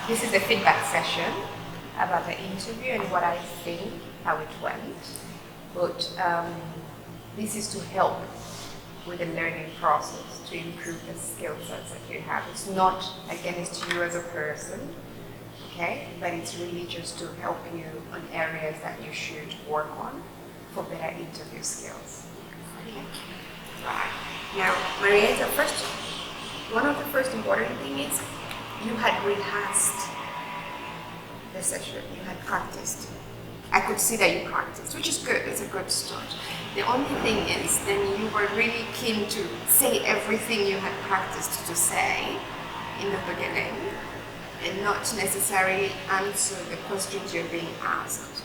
This is a feedback session about the interview and what I think, how it went. But this is to help with the learning process, to improve the skill sets that you have. It's not against you as a person, okay? But it's really just to help you on areas that you should work on for better interview skills. Okay? Right. Now, Marietta, one of the first important things is you had rehearsed the session, you had practiced. I could see that you practiced, which is good, it's a good start. The only thing is, then you were really keen to say everything you had practiced to say in the beginning and not necessarily answer the questions you're being asked.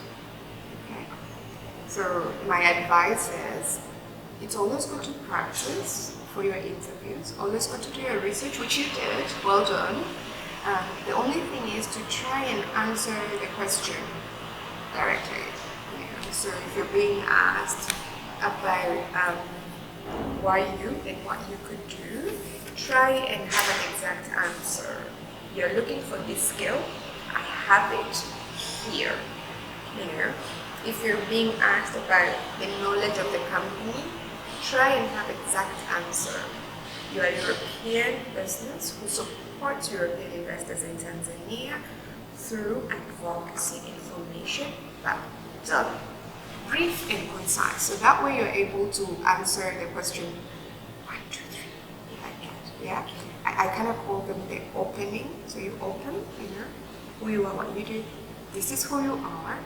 Okay? So my advice is, it's always good to practice for your interviews, always good to do your research, which you did, well done. The only thing is to try and answer the question directly. Yeah. So if you're being asked about why you and what you could do, try and have an exact answer. You're looking for this skill, I have it here. You know, if you're being asked about the knowledge of the company, try and have exact answer. You are a European business who supports European investors in Tanzania through advocacy information, but done brief and concise. So that way you're able to answer the question 1, 2, 3, like that. Yeah, I kind of call them the opening. So you open, you know, who you are, what you do. This is who you are.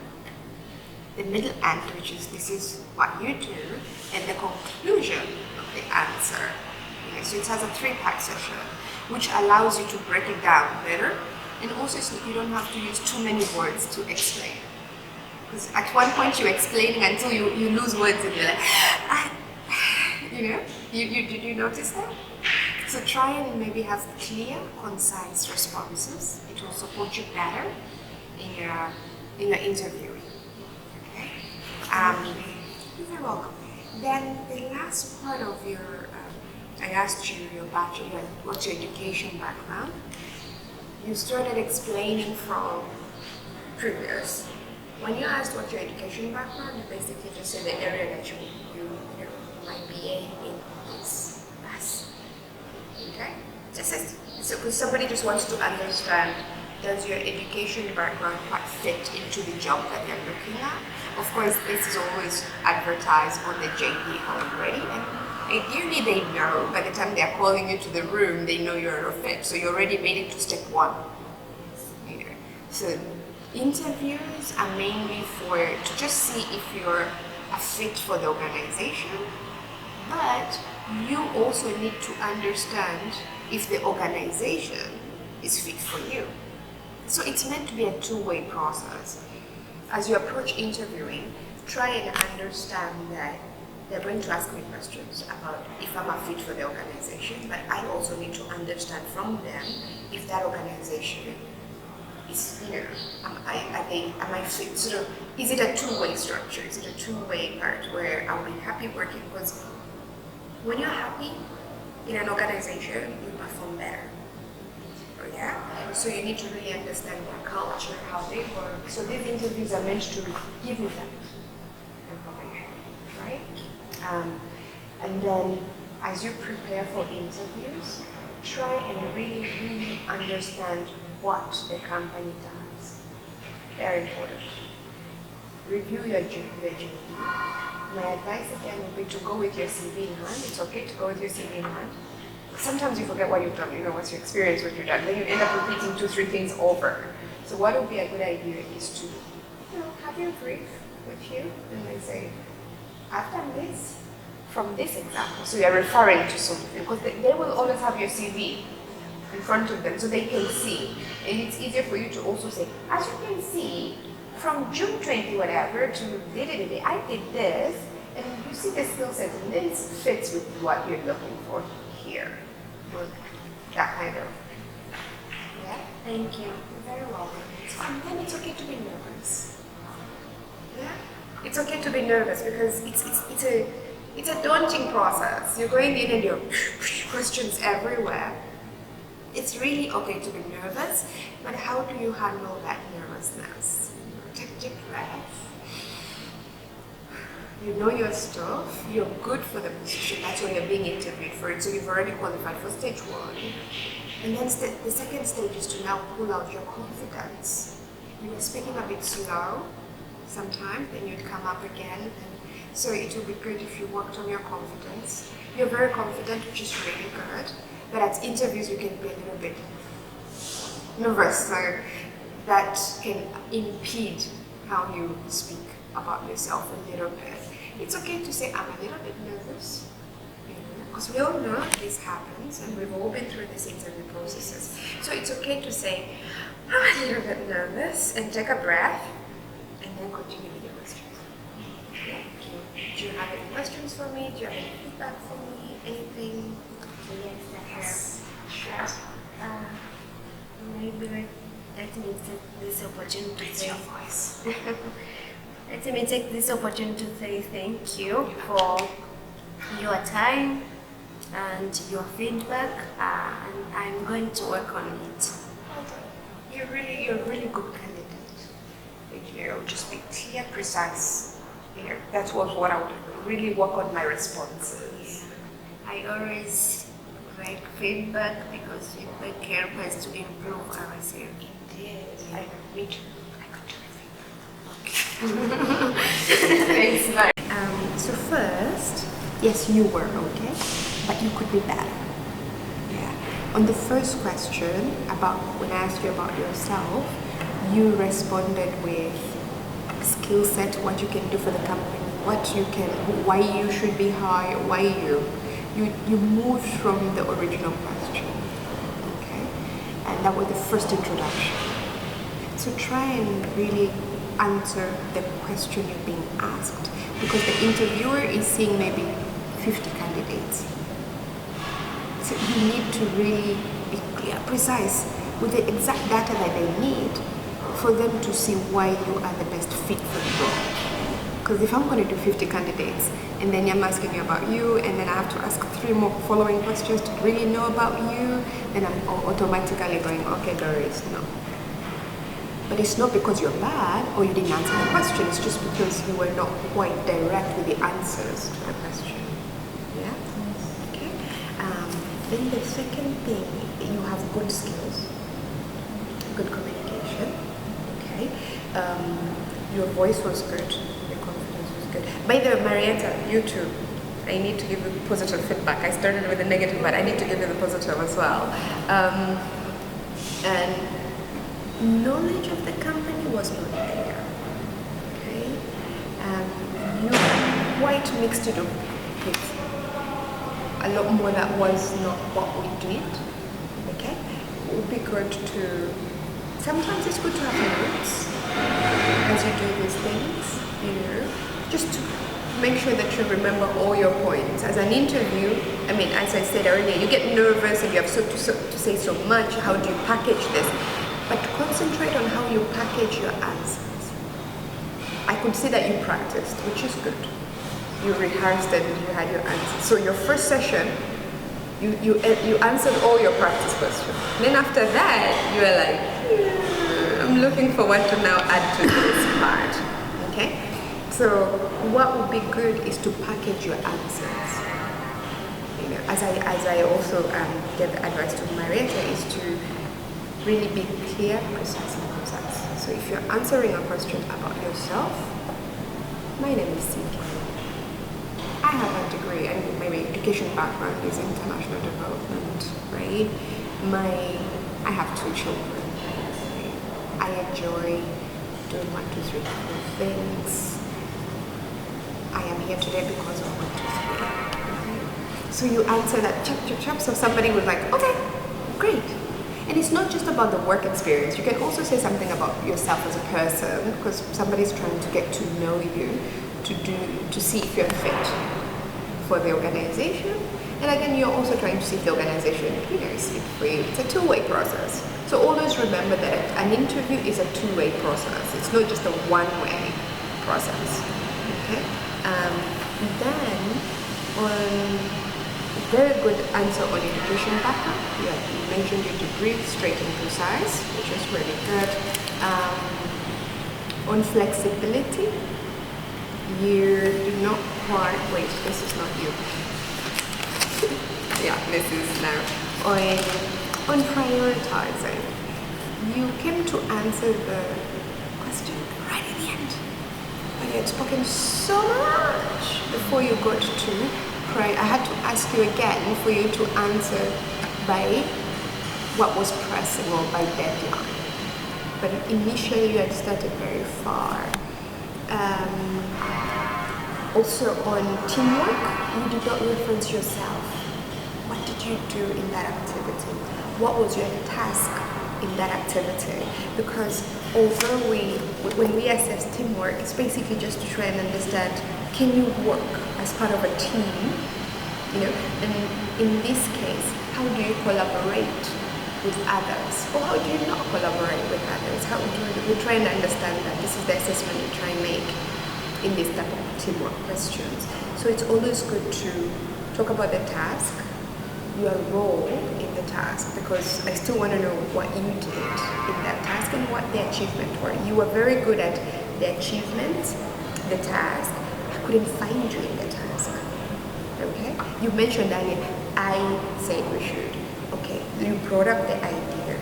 The middle end, which is this is what you do, and the conclusion of the answer. Okay, so it has a 3-part session, which allows you to break it down better, and also you don't have to use too many words to explain. Because at one point you're explaining until you lose words and you're like, you know, did you notice that? So try and maybe have clear, concise responses. It will support you better in your interviewing. Okay. You're welcome. Then the last part of your, I asked you your bachelor, what's your education background? You started explaining from previous. When you asked what your education background, you basically just said the area that you my BA in this class. Okay? So because somebody just wants to understand, does your education background quite fit into the job that they're looking at? Of course, this is always advertised on the JD already, and ideally they know, by the time they're calling you to the room, they know you're a fit, so you already made it to step 1. You know? So interviews are mainly to just see if you're a fit for the organization, but you also need to understand if the organization is fit for you. So it's meant to be a two-way process. As you approach interviewing, try and understand that they're going to ask me questions about if I'm a fit for the organization, but I also need to understand from them if that organization is, you know, am I fit? Sort of, is it a two-way structure? Is it a two-way part where I'll be happy working? Because when you're happy in an organization, you perform better. Yeah? So you need to really understand their culture, how they work. So these interviews are meant to give you that information, right? And then as you prepare for interviews, try and really, really understand what the company does. Very important. Review your JD. My advice again would be to go with your CV in hand. It's okay to go with your CV in hand. Sometimes you forget what you've done, you know, what's your experience, what you've done. Then you end up repeating 2, 3 things over. So what would be a good idea is to, you know, have your brief with you and then say, I've done this from this example. So you're referring to something because they will always have your CV in front of them so they can see. And it's easier for you to also say, as you can see, from June 20 whatever to I did this, and you see the skill set, and this fits with what you're looking for here. That kind of, yeah, thank you. You're very welcome. And then it's okay to be nervous. Yeah, it's okay to be nervous because It's a daunting process. You're going in and you're questions everywhere. It's really okay to be nervous, but how do you handle that nervousness? Take a deep breath. You know your stuff, you're good for the position, that's why you're being interviewed for it, so you've already qualified for stage 1. And then the second stage is to now pull out your confidence. You were speaking a bit slow sometimes, then you'd come up again. And so it would be good if you worked on your confidence. You're very confident, which is really good, but at interviews you can be a little bit nervous, so that can impede how you speak about yourself a little bit. It's okay to say, I'm a little bit nervous, because we all know this happens and we've all been through these interview processes. So it's okay to say, I'm a little bit nervous, and take a breath, and then continue with your questions. Do you have any questions for me? Do you have any feedback for me? Anything? Yes. Maybe let me take this opportunity to say let me take this opportunity to say thank you for your time and your feedback, and I'm going to work on it. You're a really good candidate. Just be clear, precise. That's what I would really work on my responses. I always like feedback because feedback helps us to improve ourselves. Indeed. Me too. Thanks, bye. So first, yes, you were okay, but you could be better. Yeah. On the first question about when I asked you about yourself, you responded with skill set, what you can do for the company, why you should be hired, why you moved from the original question. Okay, and that was the first introduction. So try and really answer the question you're being asked, because the interviewer is seeing maybe 50 candidates. So you need to really be clear, precise, with the exact data that they need for them to see why you are the best fit for the role. Because if I'm going to do 50 candidates and then I'm asking you about you, and then I have to ask 3 more following questions to really know about you, then I'm automatically going, okay, Doris, no. But it's not because you're bad or you didn't answer the question, it's just because you were not quite direct with the answers to the question. Yeah? Okay. Then the second thing, you have good skills, good communication. Okay. Your voice was good, your confidence was good. By the way, Marietta, you too. I need to give you positive feedback. I started with the negative, but I need to give you the positive as well. And knowledge of the company was not there. Okay, you quite mixed it up with a lot more that was not what we did. Okay, it would be good to. Sometimes it's good to have notes as you do these things. Just to make sure that you remember all your points. As an interview, as I said earlier, you get nervous and you have to say so much. How do you package this? But concentrate on how you package your answers. I could see that you practiced, which is good. You rehearsed and you had your answers. So your first session, you answered all your practice questions. Then after that, you were like, I'm looking for what to now add to this part. Okay? So what would be good is to package your answers. As I also gave advice to Marietta, is to really be clear, precise, and concise. So if you're answering a question about yourself, my name is CK. I have a degree, and my education background is international development, right? I have 2 children. Right? I enjoy doing 1, 2, 3, 4 things. I am here today because of 1, 2, 3. So you answer that chop, chop, chop. So somebody was like, okay, great. And it's not just about the work experience. You can also say something about yourself as a person, because somebody's trying to get to know you, to see if you're fit for the organization. And again, you're also trying to see if the organization is fit for you. It's a 2-way process. So always remember that an interview is a 2-way process. It's not just a 1-way process. Okay. Then on very good answer on education background. You mentioned your degree, straight and precise, which is really good. On flexibility, you do not quite, wait, this is not you. Yeah, this is now. On prioritizing, you came to answer the question right at the end. But you had spoken so much before you got to pray. I had to ask you again for you to answer by what was pressing or by deadline. But initially you had started very far. Also on teamwork, you did not reference yourself. What did you do in that activity? What was your task in that activity? Because although when we assess teamwork, it's basically just to try and understand, can you work as part of a team? You know, and in this case, how do you collaborate with others? Or how do you not collaborate with others? How do we try and understand that? This is the assessment we try and make in this type of teamwork questions. So it's always good to talk about the task, your role in the task, because I still want to know what you did in that task and what the achievement were. You were very good at the achievement, the task. I couldn't find you in the task. Okay? You mentioned earlier, I said we should. Okay, you brought up the idea.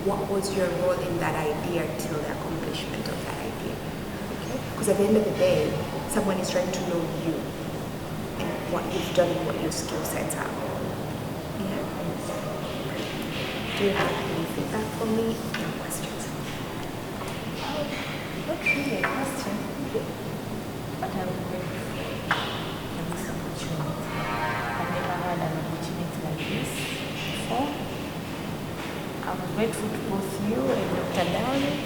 What was your role in that idea till the accomplishment of that idea? Okay? Because at the end of the day, someone is trying to know you and what you've done and what your skill sets are. Yeah? Do you have any feedback for me? No questions? Not really a question, but I would like for this opportunity. I've never had an opportunity like this before. I'm grateful to both you and Dr. Downing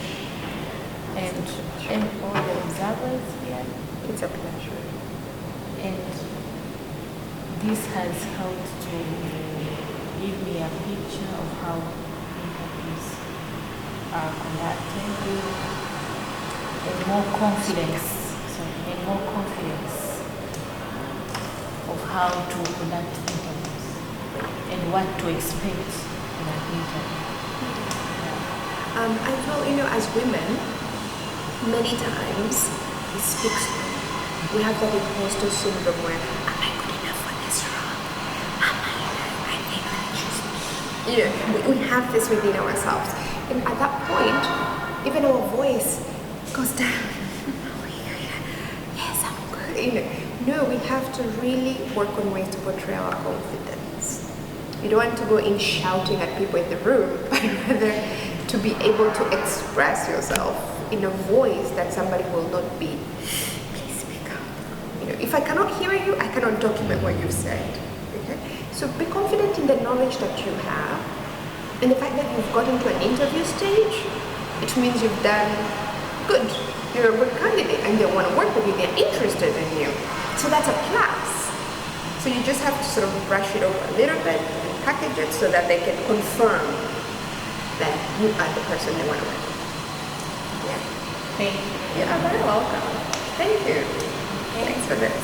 and all the observers here. It's a pleasure. And this has helped to give me a picture of how interviews are conducted and more confidence of how to conduct interviews and what to expect in an interview. I feel, as women, many times we have that imposter syndrome where, am I good enough for this role? I think I just, we have this within ourselves. And at that point, even our voice goes down. Yes, I'm good. No, we have to really work on ways to portray our confidence. You don't want to go in shouting at people in the room, but rather to be able to express yourself in a voice that somebody will not be. Please speak up. If I cannot hear you, I cannot document what you've said. Okay? So be confident in the knowledge that you have, and the fact that you've gotten to an interview stage, it means you've done good. You're a good candidate, and they want to work with you. They're interested in you. So that's a plus. So you just have to sort of brush it over a little bit and package it so that they can confirm that you are the person they want to work with. Yeah. Thank you. You're very welcome. Thank you. Thanks for this.